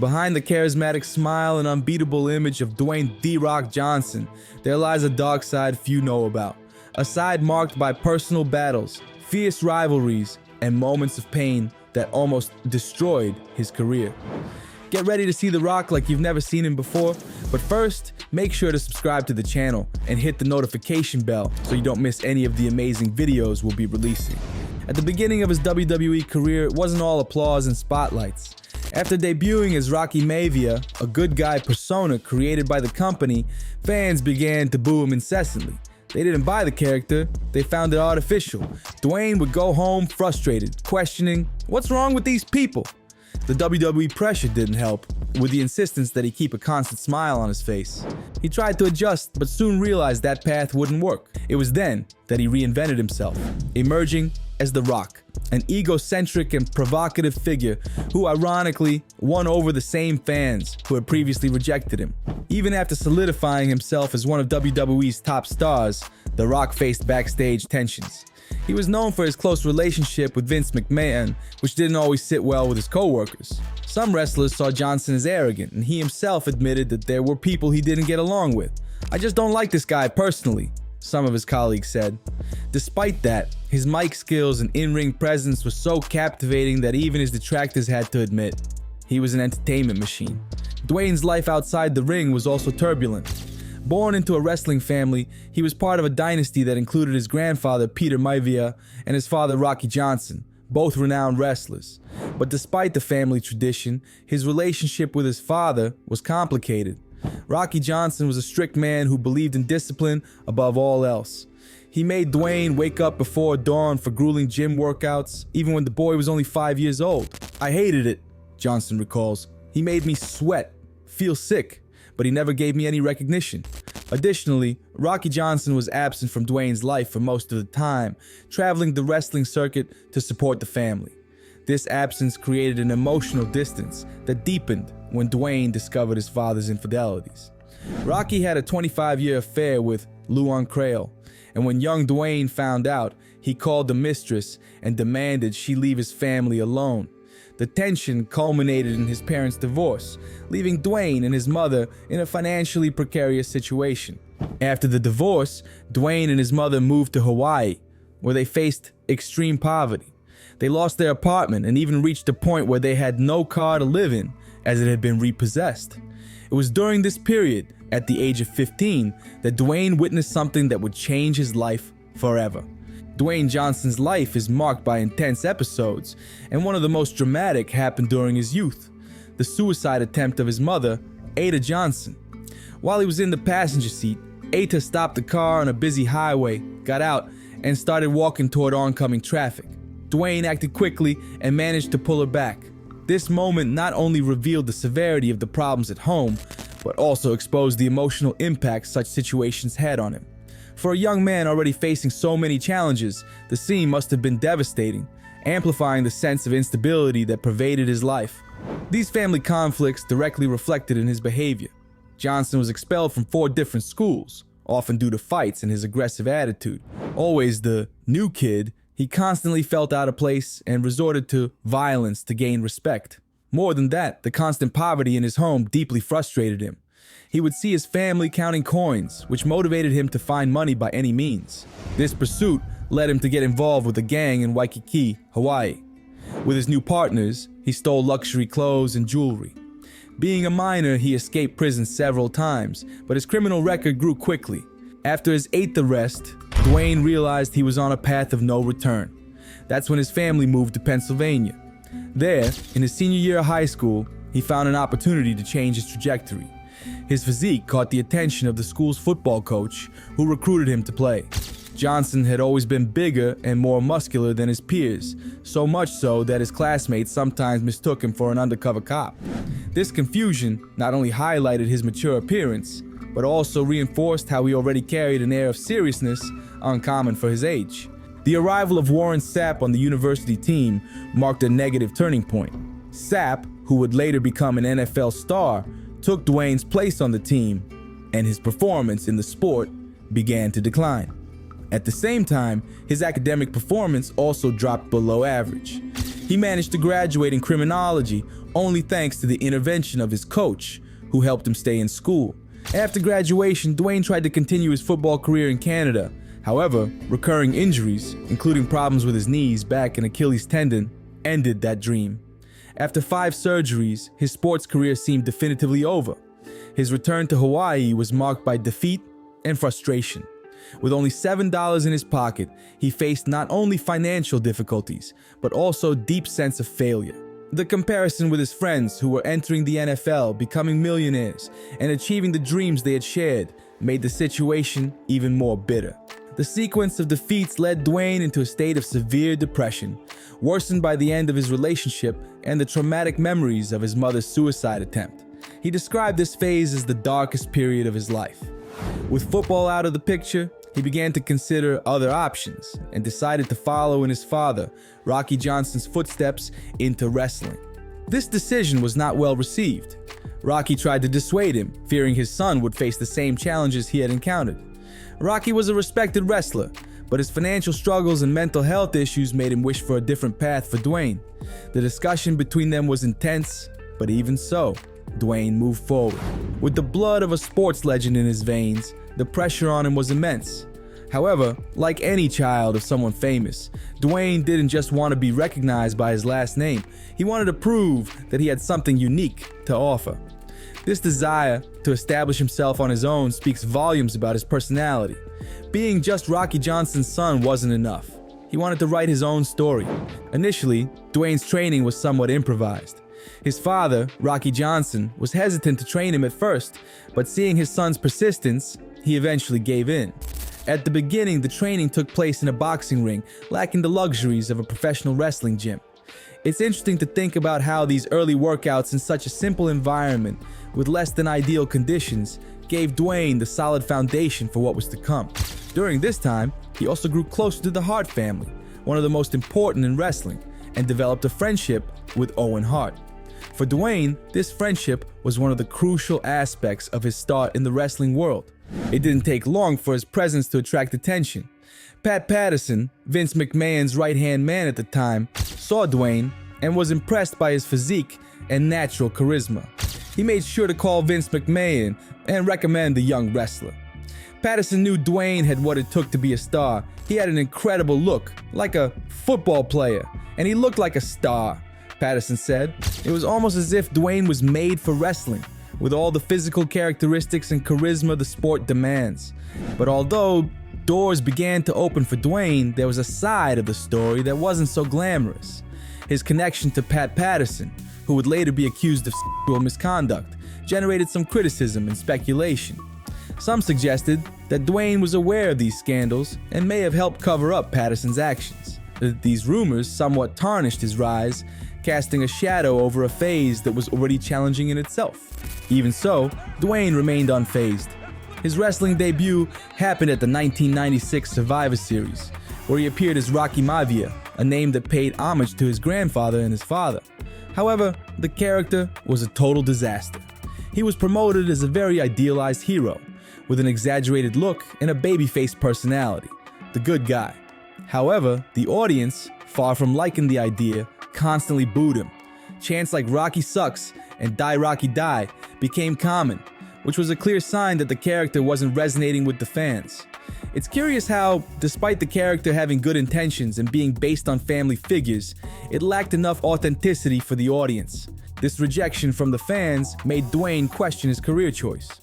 Behind the charismatic smile and unbeatable image of Dwayne "The Rock" Johnson, there lies a dark side few know about. A side marked by personal battles, fierce rivalries, and moments of pain that almost destroyed his career. Get ready to see The Rock like you've never seen him before, but first, make sure to subscribe to the channel and hit the notification bell so you don't miss any of the amazing videos we'll be releasing. At the beginning of his WWE career, it wasn't all applause and spotlights. After debuting as Rocky Maivia, a good guy persona created by the company, fans began to boo him incessantly. They didn't buy the character, they found it artificial. Dwayne would go home frustrated, questioning, what's wrong with these people? The WWE pressure didn't help, with the insistence that he keep a constant smile on his face. He tried to adjust, but soon realized that path wouldn't work. It was then that he reinvented himself, emerging as The Rock, an egocentric and provocative figure who ironically won over the same fans who had previously rejected him. Even after solidifying himself as one of WWE's top stars, The Rock faced backstage tensions. He was known for his close relationship with Vince McMahon, which didn't always sit well with his co-workers. Some wrestlers saw Johnson as arrogant, and he himself admitted that there were people he didn't get along with. "I just don't like this guy personally," some of his colleagues said. Despite that, his mic skills and in-ring presence was so captivating that even his detractors had to admit he was an entertainment machine. Dwayne's life outside the ring was also turbulent. Born into a wrestling family, he was part of a dynasty that included his grandfather Peter Maivia and his father Rocky Johnson, both renowned wrestlers. But despite the family tradition, his relationship with his father was complicated. Rocky Johnson was a strict man who believed in discipline above all else. He made Dwayne wake up before dawn for grueling gym workouts, even when the boy was only 5 years old. "I hated it," Johnson recalls. "He made me sweat, feel sick, but he never gave me any recognition." Additionally, Rocky Johnson was absent from Dwayne's life for most of the time, traveling the wrestling circuit to support the family. This absence created an emotional distance that deepened when Dwayne discovered his father's infidelities. Rocky had a 25-year affair with Luan Crail, and when young Dwayne found out, he called the mistress and demanded she leave his family alone. The tension culminated in his parents' divorce, leaving Dwayne and his mother in a financially precarious situation. After the divorce, Dwayne and his mother moved to Hawaii, where they faced extreme poverty. They lost their apartment and even reached a point where they had no car to live in, as it had been repossessed. It was during this period, at the age of 15, that Dwayne witnessed something that would change his life forever. Dwayne Johnson's life is marked by intense episodes, and one of the most dramatic happened during his youth, the suicide attempt of his mother, Ada Johnson. While he was in the passenger seat, Ada stopped the car on a busy highway, got out, and started walking toward oncoming traffic. Dwayne acted quickly and managed to pull her back. This moment not only revealed the severity of the problems at home, but also exposed the emotional impact such situations had on him. For a young man already facing so many challenges, the scene must have been devastating, amplifying the sense of instability that pervaded his life. These family conflicts directly reflected in his behavior. Johnson was expelled from 4 different schools, often due to fights and his aggressive attitude. Always the new kid, he constantly felt out of place and resorted to violence to gain respect. More than that, the constant poverty in his home deeply frustrated him. He would see his family counting coins, which motivated him to find money by any means. This pursuit led him to get involved with a gang in Waikiki, Hawaii. With his new partners, he stole luxury clothes and jewelry. Being a minor, he escaped prison several times, but his criminal record grew quickly. After his 8th arrest, Dwayne realized he was on a path of no return. That's when his family moved to Pennsylvania. There, in his senior year of high school, he found an opportunity to change his trajectory. His physique caught the attention of the school's football coach, who recruited him to play. Johnson had always been bigger and more muscular than his peers, so much so that his classmates sometimes mistook him for an undercover cop. This confusion not only highlighted his mature appearance, but also reinforced how he already carried an air of seriousness uncommon for his age. The arrival of Warren Sapp on the university team marked a negative turning point. Sapp, who would later become an NFL star, took Dwayne's place on the team, and his performance in the sport began to decline. At the same time, his academic performance also dropped below average. He managed to graduate in criminology only thanks to the intervention of his coach, who helped him stay in school. After graduation, Dwayne tried to continue his football career in Canada. However, recurring injuries, including problems with his knees, back, and Achilles tendon, ended that dream. After 5 surgeries, his sports career seemed definitively over. His return to Hawaii was marked by defeat and frustration. With only $7 in his pocket, he faced not only financial difficulties, but also a deep sense of failure. The comparison with his friends who were entering the NFL, becoming millionaires, and achieving the dreams they had shared made the situation even more bitter. The sequence of defeats led Dwayne into a state of severe depression, worsened by the end of his relationship and the traumatic memories of his mother's suicide attempt. He described this phase as the darkest period of his life. With football out of the picture, he began to consider other options and decided to follow in his father, Rocky Johnson's footsteps into wrestling. This decision was not well received. Rocky tried to dissuade him, fearing his son would face the same challenges he had encountered. Rocky was a respected wrestler, but his financial struggles and mental health issues made him wish for a different path for Dwayne. The discussion between them was intense, but even so, Dwayne moved forward. With the blood of a sports legend in his veins, the pressure on him was immense. However, like any child of someone famous, Dwayne didn't just want to be recognized by his last name. He wanted to prove that he had something unique to offer. This desire to establish himself on his own speaks volumes about his personality. Being just Rocky Johnson's son wasn't enough. He wanted to write his own story. Initially, Dwayne's training was somewhat improvised. His father, Rocky Johnson, was hesitant to train him at first, but seeing his son's persistence, he eventually gave in. At the beginning, the training took place in a boxing ring, lacking the luxuries of a professional wrestling gym. It's interesting to think about how these early workouts in such a simple environment, with less than ideal conditions, gave Dwayne the solid foundation for what was to come. During this time, he also grew closer to the Hart family, one of the most important in wrestling, and developed a friendship with Owen Hart. For Dwayne, this friendship was one of the crucial aspects of his start in the wrestling world. It didn't take long for his presence to attract attention. Pat Patterson, Vince McMahon's right-hand man at the time, saw Dwayne and was impressed by his physique and natural charisma. He made sure to call Vince McMahon and recommend the young wrestler. Patterson knew Dwayne had what it took to be a star. He had an incredible look, like a football player, and he looked like a star, Patterson said. It was almost as if Dwayne was made for wrestling, with all the physical characteristics and charisma the sport demands. But although doors began to open for Dwayne, there was a side of the story that wasn't so glamorous. His connection to Pat Patterson, who would later be accused of sexual misconduct, generated some criticism and speculation. Some suggested that Dwayne was aware of these scandals and may have helped cover up Patterson's actions. These rumors somewhat tarnished his rise, casting a shadow over a phase that was already challenging in itself. Even so, Dwayne remained unfazed. His wrestling debut happened at the 1996 Survivor Series, where he appeared as Rocky Maivia, a name that paid homage to his grandfather and his father. However, the character was a total disaster. He was promoted as a very idealized hero, with an exaggerated look and a babyface personality, the good guy. However, the audience, far from liking the idea, constantly booed him. Chants like "Rocky sucks" and "Die Rocky Die" became common, which was a clear sign that the character wasn't resonating with the fans. It's curious how, despite the character having good intentions and being based on family figures, it lacked enough authenticity for the audience. This rejection from the fans made Dwayne question his career choice.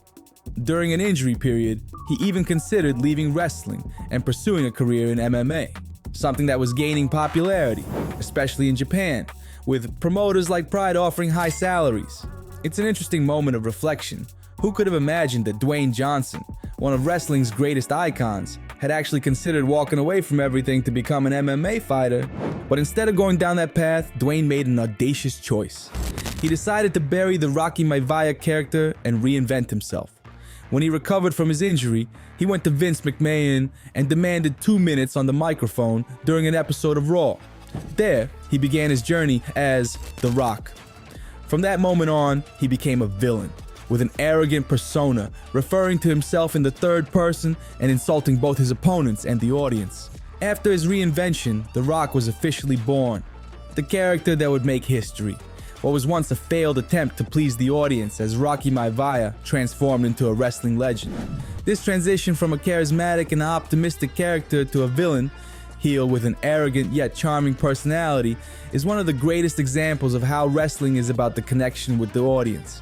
During an injury period, he even considered leaving wrestling and pursuing a career in MMA, something that was gaining popularity, especially in Japan, with promoters like Pride offering high salaries. It's an interesting moment of reflection. Who could have imagined that Dwayne Johnson, one of wrestling's greatest icons, had actually considered walking away from everything to become an MMA fighter? But instead of going down that path, Dwayne made an audacious choice. He decided to bury the Rocky Maivia character and reinvent himself. When he recovered from his injury, he went to Vince McMahon and demanded 2 minutes on the microphone during an episode of Raw. There, he began his journey as The Rock. From that moment on, he became a villain, with an arrogant persona, referring to himself in the third person and insulting both his opponents and the audience. After his reinvention, The Rock was officially born. the character that would make history. What was once a failed attempt to please the audience as Rocky Maivia transformed into a wrestling legend. This transition from a charismatic and optimistic character to a villain, heel with an arrogant yet charming personality, is one of the greatest examples of how wrestling is about the connection with the audience.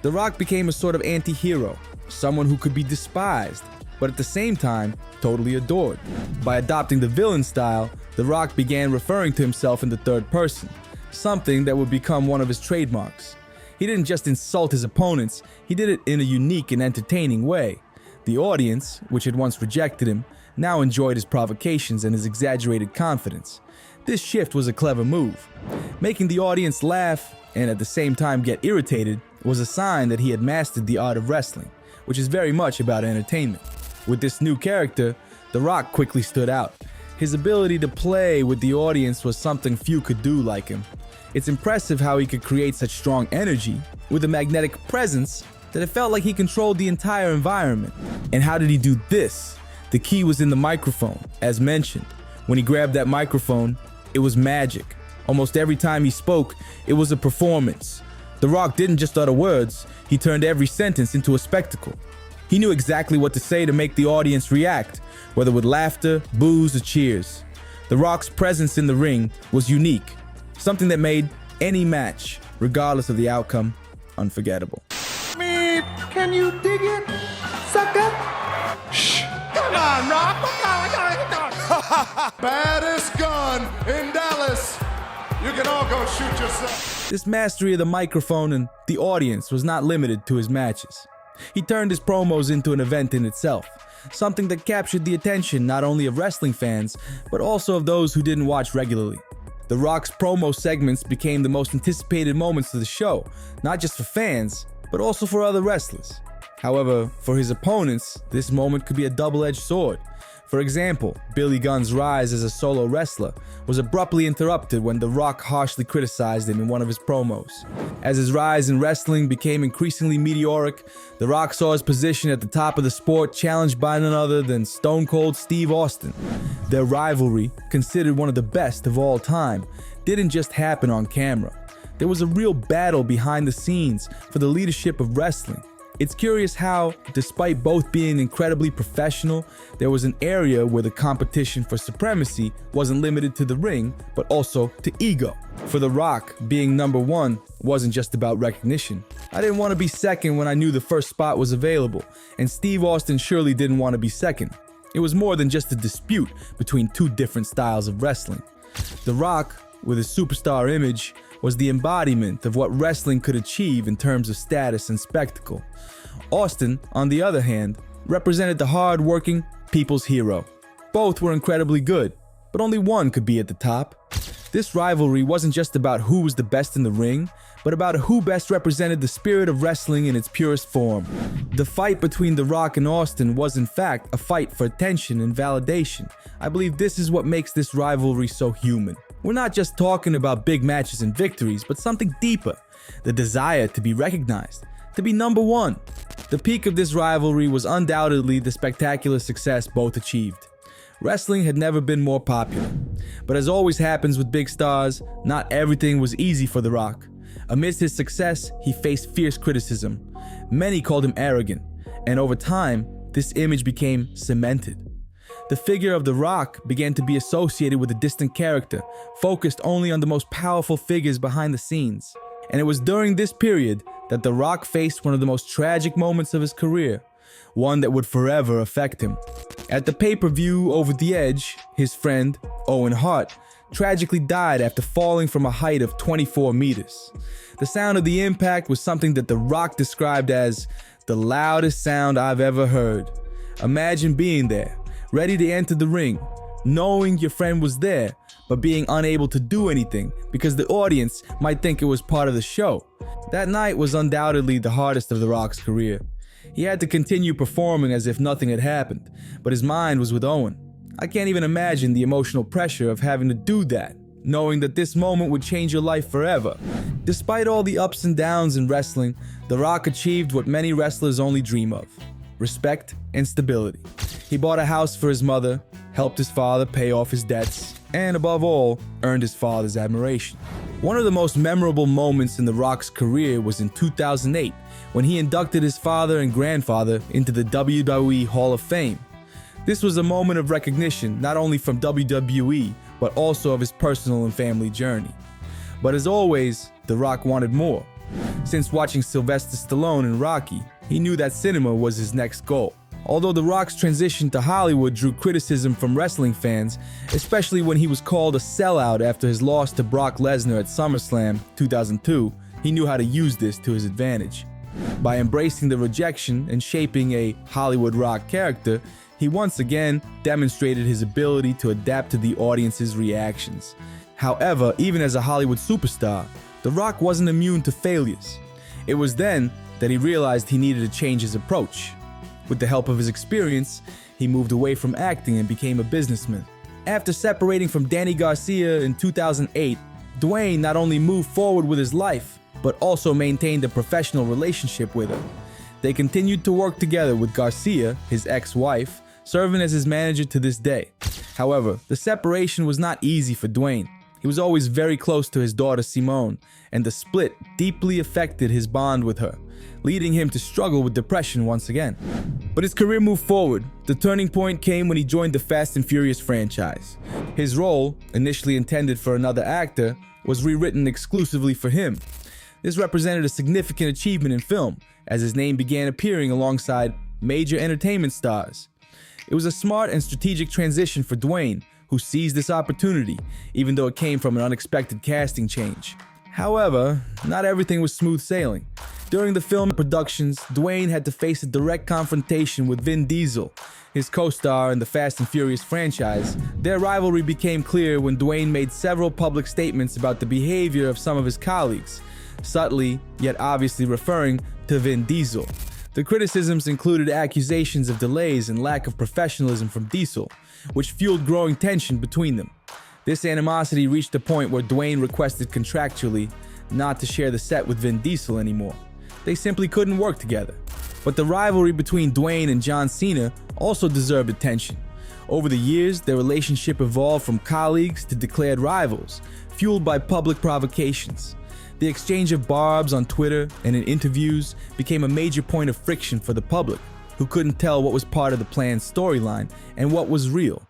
The Rock became a sort of anti-hero, someone who could be despised, but at the same time, totally adored. By adopting the villain style, The Rock began referring to himself in the third person, something that would become one of his trademarks. He didn't just insult his opponents, he did it in a unique and entertaining way. The audience, which had once rejected him, now enjoyed his provocations and his exaggerated confidence. This shift was a clever move. Making the audience laugh and at the same time get irritated was a sign that he had mastered the art of wrestling, which is very much about entertainment. With this new character, The Rock quickly stood out. His ability to play with the audience was something few could do like him. It's impressive how he could create such strong energy with a magnetic presence that it felt like he controlled the entire environment. And how did he do this? The key was in the microphone, as mentioned. When he grabbed that microphone, it was magic. Almost every time he spoke, it was a performance. The Rock didn't just utter words, he turned every sentence into a spectacle. He knew exactly what to say to make the audience react, whether with laughter, boos, or cheers. The Rock's presence in the ring was unique, something that made any match, regardless of the outcome, unforgettable. Me, can you dig it, sucker? Shh. Come on, Rock. Baddest gun in Dallas. You can all go shoot yourself. This mastery of the microphone and the audience was not limited to his matches. He turned his promos into an event in itself, something that captured the attention not only of wrestling fans, but also of those who didn't watch regularly. The Rock's promo segments became the most anticipated moments of the show, not just for fans, but also for other wrestlers. However, for his opponents, this moment could be a double-edged sword. For example, Billy Gunn's rise as a solo wrestler was abruptly interrupted when The Rock harshly criticized him in one of his promos. As his rise in wrestling became increasingly meteoric, The Rock saw his position at the top of the sport challenged by none other than Stone Cold Steve Austin. Their rivalry, considered one of the best of all time, didn't just happen on camera. There was a real battle behind the scenes for the leadership of wrestling. It's curious how, despite both being incredibly professional, there was an area where the competition for supremacy wasn't limited to the ring, but also to ego. For The Rock, being number one wasn't just about recognition. I didn't want to be second when I knew the first spot was available, and Steve Austin surely didn't want to be second. It was more than just a dispute between two different styles of wrestling. The Rock, with his superstar image, was the embodiment of what wrestling could achieve in terms of status and spectacle. Austin, on the other hand, represented the hard-working people's hero. Both were incredibly good, but only one could be at the top. This rivalry wasn't just about who was the best in the ring, but about who best represented the spirit of wrestling in its purest form. The fight between The Rock and Austin was in fact a fight for attention and validation. I believe this is what makes this rivalry so human. We're not just talking about big matches and victories, but something deeper. The desire to be recognized, to be number one. The peak of this rivalry was undoubtedly the spectacular success both achieved. Wrestling had never been more popular. But as always happens with big stars, not everything was easy for The Rock. Amidst his success, he faced fierce criticism. Many called him arrogant, and over time, this image became cemented. The figure of The Rock began to be associated with a distant character, focused only on the most powerful figures behind the scenes. And it was during this period that The Rock faced one of the most tragic moments of his career, one that would forever affect him. At the pay-per-view Over the Edge, his friend, Owen Hart, tragically died after falling from a height of 24 meters. The sound of the impact was something that The Rock described as the loudest sound I've ever heard. Imagine being there, ready to enter the ring, knowing your friend was there, but being unable to do anything because the audience might think it was part of the show. That night was undoubtedly the hardest of The Rock's career. He had to continue performing as if nothing had happened, but his mind was with Owen. I can't even imagine the emotional pressure of having to do that, knowing that this moment would change your life forever. Despite all the ups and downs in wrestling, The Rock achieved what many wrestlers only dream of: respect and stability. He bought a house for his mother, helped his father pay off his debts, and above all, earned his father's admiration. One of the most memorable moments in The Rock's career was in 2008, when he inducted his father and grandfather into the WWE Hall of Fame. This was a moment of recognition not only from WWE, but also of his personal and family journey. But as always, The Rock wanted more. Since watching Sylvester Stallone in Rocky, he knew that cinema was his next goal. Although The Rock's transition to Hollywood drew criticism from wrestling fans, especially when he was called a sellout after his loss to Brock Lesnar at SummerSlam 2002, he knew how to use this to his advantage. By embracing the rejection and shaping a Hollywood Rock character, he once again demonstrated his ability to adapt to the audience's reactions. However, even as a Hollywood superstar, The Rock wasn't immune to failures. It was then that he realized he needed to change his approach. With the help of his experience, he moved away from acting and became a businessman. After separating from Danny Garcia in 2008, Dwayne not only moved forward with his life, but also maintained a professional relationship with her. They continued to work together with Garcia, his ex-wife, serving as his manager to this day. However, the separation was not easy for Dwayne. He was always very close to his daughter Simone, and the split deeply affected his bond with her, leading him to struggle with depression once again. But his career moved forward. The turning point came when he joined the Fast and Furious franchise. His role, initially intended for another actor, was rewritten exclusively for him. This represented a significant achievement in film, as his name began appearing alongside major entertainment stars. It was a smart and strategic transition for Dwayne, who seized this opportunity, even though it came from an unexpected casting change. However, not everything was smooth sailing. During the film productions, Dwayne had to face a direct confrontation with Vin Diesel, his co-star in the Fast and Furious franchise. Their rivalry became clear when Dwayne made several public statements about the behavior of some of his colleagues, subtly yet obviously referring to Vin Diesel. The criticisms included accusations of delays and lack of professionalism from Diesel, which fueled growing tension between them. This animosity reached a point where Dwayne requested contractually not to share the set with Vin Diesel anymore. They simply couldn't work together. But the rivalry between Dwayne and John Cena also deserved attention. Over the years, their relationship evolved from colleagues to declared rivals, fueled by public provocations. The exchange of barbs on Twitter and in interviews became a major point of friction for the public, who couldn't tell what was part of the planned storyline and what was real.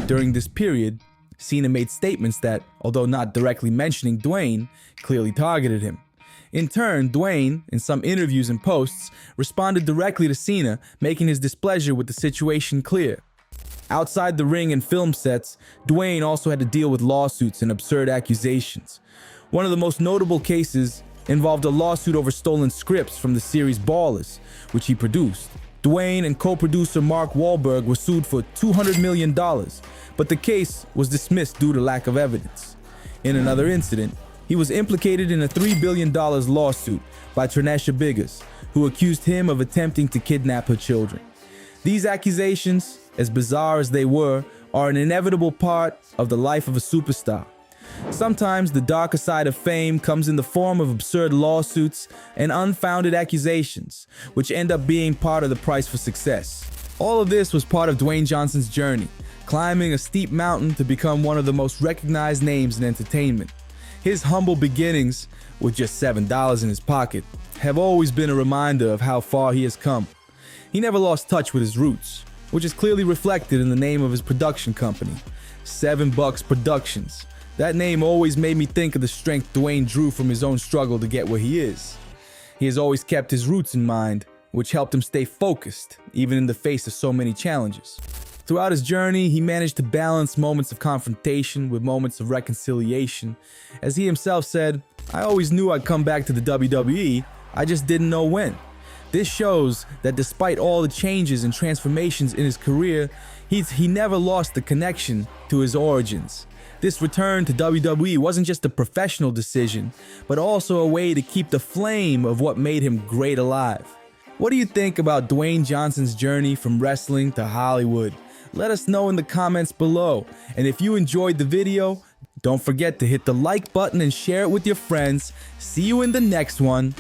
During this period, Cena made statements that, although not directly mentioning Dwayne, clearly targeted him. In turn, Dwayne, in some interviews and posts, responded directly to Cena, making his displeasure with the situation clear. Outside the ring and film sets, Dwayne also had to deal with lawsuits and absurd accusations. One of the most notable cases involved a lawsuit over stolen scripts from the series Ballers, which he produced. Dwayne and co-producer Mark Wahlberg were sued for $200 million, but the case was dismissed due to lack of evidence. In another incident, he was implicated in a $3 billion lawsuit by Trinesha Biggers, who accused him of attempting to kidnap her children. These accusations, as bizarre as they were, are an inevitable part of the life of a superstar. Sometimes the darker side of fame comes in the form of absurd lawsuits and unfounded accusations, which end up being part of the price for success. All of this was part of Dwayne Johnson's journey, climbing a steep mountain to become one of the most recognized names in entertainment. His humble beginnings, with just $7 in his pocket, have always been a reminder of how far he has come. He never lost touch with his roots, which is clearly reflected in the name of his production company, $7 Productions. That name always made me think of the strength Dwayne drew from his own struggle to get where he is. He has always kept his roots in mind, which helped him stay focused, even in the face of so many challenges. Throughout his journey, he managed to balance moments of confrontation with moments of reconciliation. As he himself said, "I always knew I'd come back to the WWE, I just didn't know when." This shows that despite all the changes and transformations in his career, he never lost the connection to his origins. This return to WWE wasn't just a professional decision, but also a way to keep the flame of what made him great alive. What do you think about Dwayne Johnson's journey from wrestling to Hollywood? Let us know in the comments below. And if you enjoyed the video, don't forget to hit the like button and share it with your friends. See you in the next one.